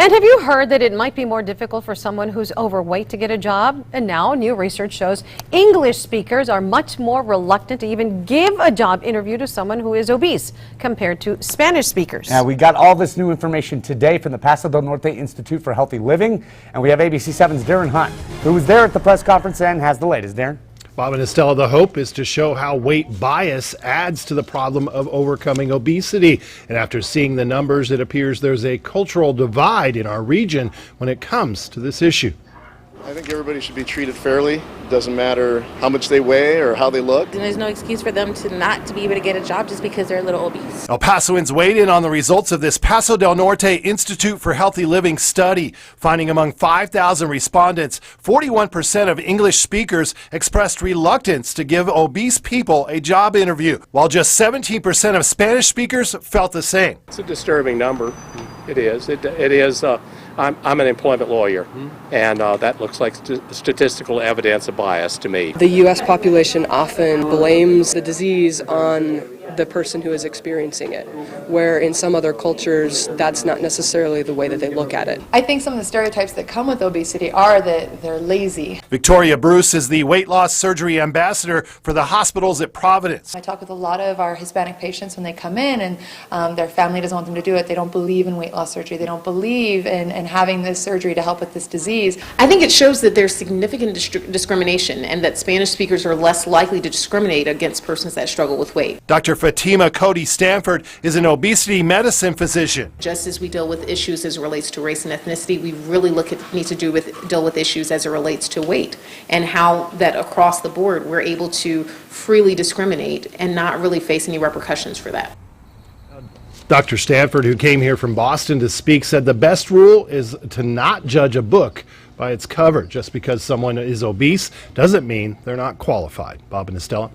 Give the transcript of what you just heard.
And have you heard that it might be more difficult for someone who's overweight to get a job? And now new research shows English speakers are much more reluctant to even give a job interview to someone who is obese compared to Spanish speakers. Yeah, we got all this new information today from the Paso del Norte Institute for Healthy Living, and we have ABC 7's Darren Hunt, who was there at the press conference and has the latest. Darren? Bob and Estella, the hope is to show how weight bias adds to the problem of overcoming obesity. And after seeing the numbers, it appears there's a cultural divide in our region when it comes to this issue. I think everybody should be treated fairly. It doesn't matter how much they weigh or how they look. And there's no excuse for them to not be able to get a job just because they're a little obese. El Pasoans weighed in on the results of this Paso del Norte Institute for Healthy Living study, finding among 5,000 respondents, 41% of English speakers expressed reluctance to give obese people a job interview, while just 17% of Spanish speakers felt the same. It's a disturbing number. It is. It is. I'm an employment lawyer, and that looks like statistical evidence of bias to me. The U.S. population often blames the disease on the person who is experiencing it, where in some other cultures that's not necessarily the way that they look at it. I think some of the stereotypes that come with obesity are that they're lazy. Victoria Bruce is the weight loss surgery ambassador for the hospitals at Providence. I talk with a lot of our Hispanic patients when they come in and their family doesn't want them to do it. They don't believe in weight loss surgery. They don't believe in having this surgery to help with this disease. I think it shows that there's significant discrimination and that Spanish speakers are less likely to discriminate against persons that struggle with weight. Dr. Fatima Cody Stanford is an obesity medicine physician. Just as we deal with issues as it relates to race and ethnicity, we really need to deal with issues as it relates to weight and how that across the board we're able to freely discriminate and not really face any repercussions for that. Dr. Stanford, who came here from Boston to speak, said the best rule is to not judge a book by its cover. Just because someone is obese doesn't mean they're not qualified. Bob and Estella.